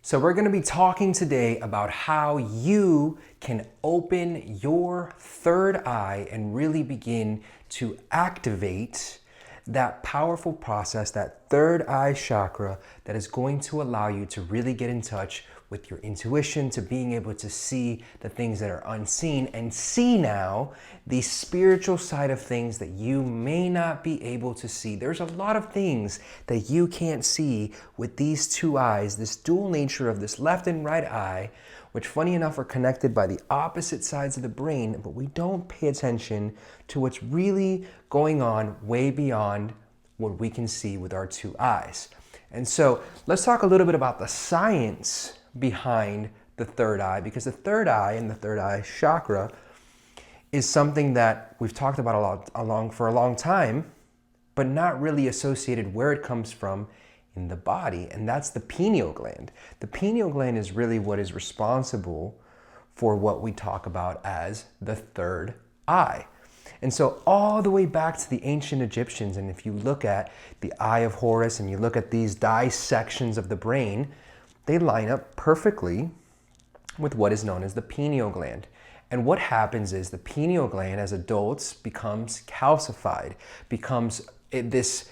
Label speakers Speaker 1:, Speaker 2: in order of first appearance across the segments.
Speaker 1: So we're going to be talking today about how you can open your third eye and really begin to activate that powerful process, that third eye chakra that is going to allow you to really get in touch with your intuition, to being able to see the things that are unseen and see now the spiritual side of things that you may not be able to see. There's a lot of things that you can't see with these two eyes, this dual nature of this left and right eye, which funny enough are connected by the opposite sides of the brain, but we don't pay attention to what's really going on way beyond what we can see with our two eyes. And so let's talk a little bit about the science behind the third eye, because the third eye and the third eye chakra is something that we've talked about for a long time, but not really associated where it comes from in the body, and that's the pineal gland. The pineal gland is really what is responsible for what we talk about as the third eye. And so all the way back to the ancient Egyptians, and if you look at the Eye of Horus and you look at these dissections of the brain, they line up perfectly with what is known as the pineal gland. And what happens is the pineal gland as adults becomes calcified, becomes this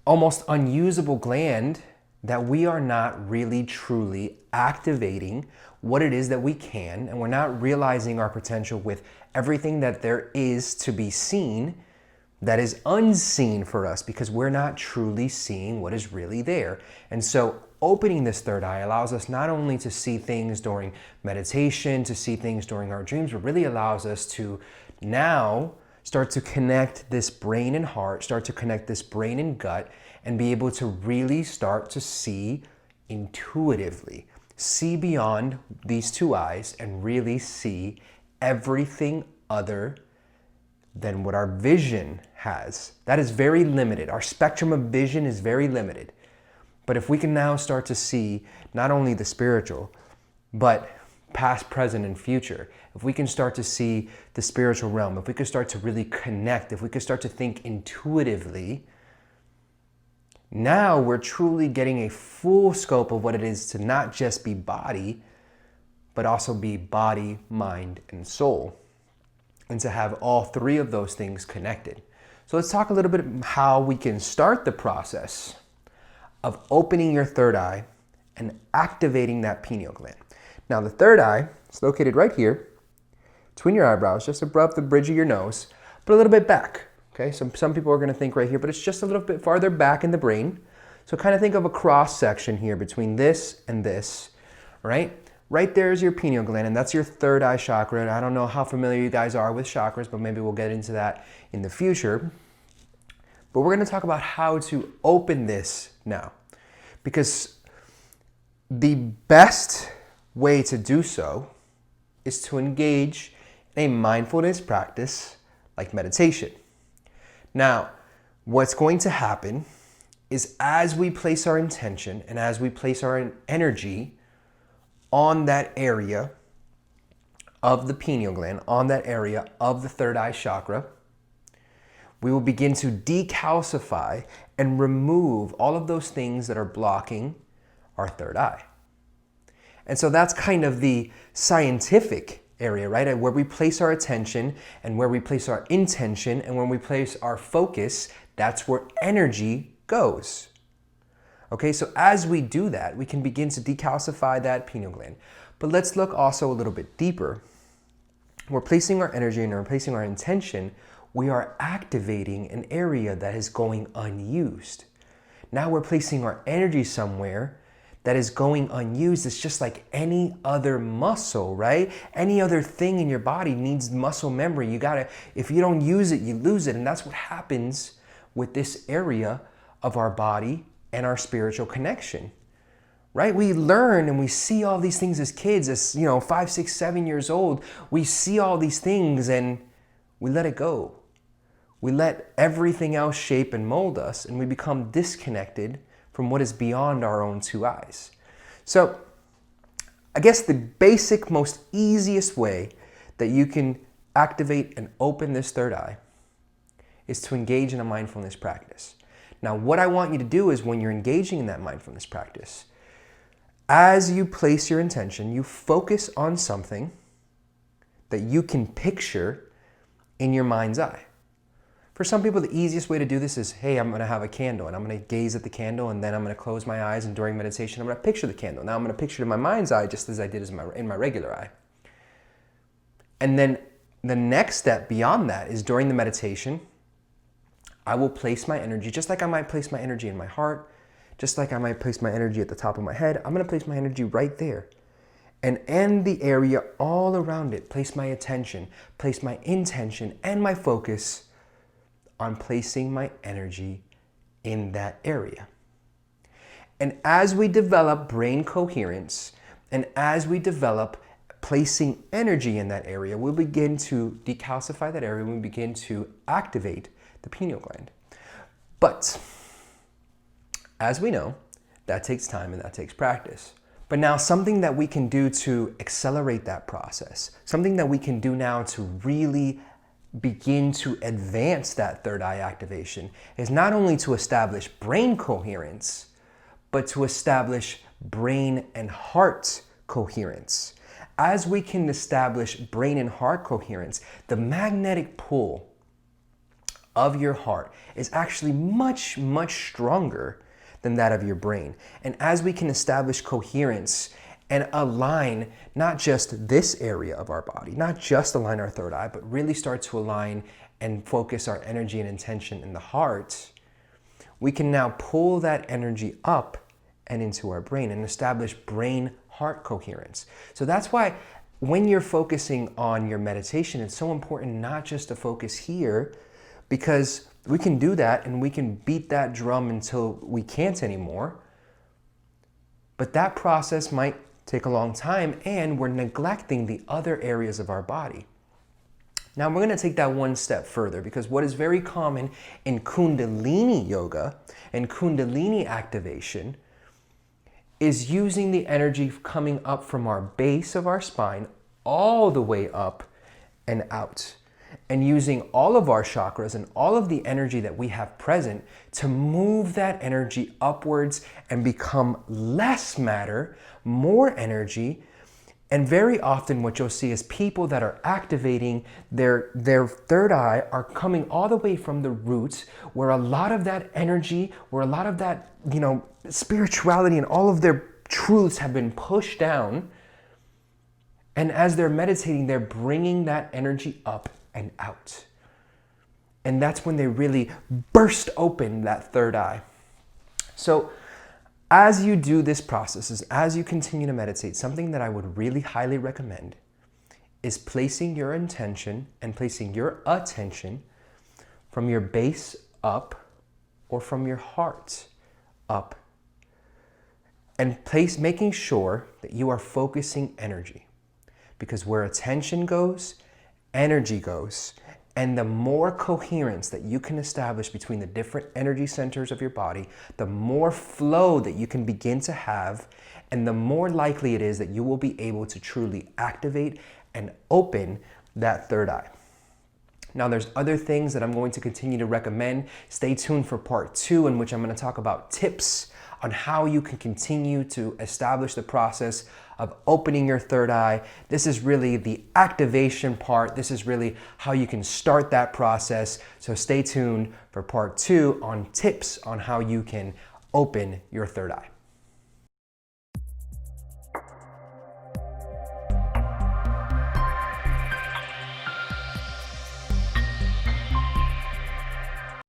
Speaker 1: almost unusable gland that we are not really truly activating what it is that we can, and we're not realizing our potential with everything that there is to be seen that is unseen for us, because we're not truly seeing what is really there. And so opening this third eye allows us not only to see things during meditation, to see things during our dreams, but really allows us to now start to connect this brain and heart, start to connect this brain and gut, and be able to really start to see intuitively, see beyond these two eyes and really see everything other than what our vision has. That is very limited. Our spectrum of vision is very limited. But if we can now start to see not only the spiritual, but past, present, and future, if we can start to see the spiritual realm, if we could start to really connect, if we could start to think intuitively, now we're truly getting a full scope of what it is to not just be body, but also be body, mind, and soul, and to have all three of those things connected. So let's talk a little bit how we can start the process of opening your third eye and activating that pineal gland. Now the third eye is located right here, between your eyebrows, just above the bridge of your nose, but a little bit back. Okay, so some people are going to think right here, but it's just a little bit farther back in the brain. So kind of think of a cross section here between this and this, right? Right there is your pineal gland, and that's your third eye chakra. And I don't know how familiar you guys are with chakras, but maybe we'll get into that in the future. But we're going to talk about how to open this now, because the best way to do so is to engage in a mindfulness practice like meditation. Now, what's going to happen is as we place our intention and as we place our energy on that area of the pineal gland, on that area of the third eye chakra, we will begin to decalcify and remove all of those things that are blocking our third eye. And so that's kind of the scientific area, right? Where we place our attention and where we place our intention and when we place our focus, that's where energy goes. Okay, so as we do that, we can begin to decalcify that pineal gland. But let's look also a little bit deeper. We're placing our energy and we're placing our intention, we are activating an area that is going unused. Now we're placing our energy somewhere that is going unused. It's just like any other muscle, right? Any other thing in your body needs muscle memory. If you don't use it, you lose it. And that's what happens with this area of our body and our spiritual connection, right? We learn and we see all these things as kids, as 5, 6, 7 years old. We see all these things and we let it go. We let everything else shape and mold us, and we become disconnected from what is beyond our own two eyes. So I guess the basic, most easiest way that you can activate and open this third eye is to engage in a mindfulness practice. Now, what I want you to do is when you're engaging in that mindfulness practice, as you place your intention, you focus on something that you can picture in your mind's eye. For some people, the easiest way to do this is, hey, I'm going to have a candle and I'm going to gaze at the candle and then I'm going to close my eyes, and during meditation, I'm going to picture the candle. Now I'm going to picture it in my mind's eye just as I did in my regular eye. And then the next step beyond that is during the meditation, I will place my energy, just like I might place my energy in my heart, just like I might place my energy at the top of my head, I'm going to place my energy right there. And in the area all around it, place my attention, place my intention and my focus on placing my energy in that area. And as we develop brain coherence, and as we develop placing energy in that area, we'll begin to decalcify that area, we'll begin to activate the pineal gland. But as we know, that takes time and that takes practice. But now something that we can do to accelerate that process, something that we can do now to really begin to advance that third eye activation, is not only to establish brain coherence, but to establish brain and heart coherence. As we can establish brain and heart coherence, the magnetic pull of your heart is actually much, much stronger than that of your brain. And as we can establish coherence and align not just this area of our body, not just align our third eye, but really start to align and focus our energy and intention in the heart, we can now pull that energy up and into our brain and establish brain-heart coherence. So that's why when you're focusing on your meditation, it's so important not just to focus here, because we can do that and we can beat that drum until we can't anymore. But that process might take a long time and we're neglecting the other areas of our body. Now we're going to take that one step further, because what is very common in Kundalini yoga and Kundalini activation is using the energy coming up from our base of our spine all the way up and out, and using all of our chakras and all of the energy that we have present to move that energy upwards and become less matter, more energy. And very often what you'll see is people that are activating their third eye are coming all the way from the roots, where a lot of that energy, where a lot of that, spirituality and all of their truths have been pushed down. And as they're meditating, they're bringing that energy up and out. And that's when they really burst open that third eye. So as you do this process, as you continue to meditate, something that I would really highly recommend is placing your intention and placing your attention from your base up or from your heart up, and making sure that you are focusing energy. Because where attention goes, energy goes. And the more coherence that you can establish between the different energy centers of your body, the more flow that you can begin to have, and the more likely it is that you will be able to truly activate and open that third eye. Now, there's other things that I'm going to continue to recommend. Stay tuned for part 2, in which I'm going to talk about tips on how you can continue to establish the process of opening your third eye. This is really the activation part. This is really how you can start that process. So stay tuned for part 2 on tips on how you can open your third eye.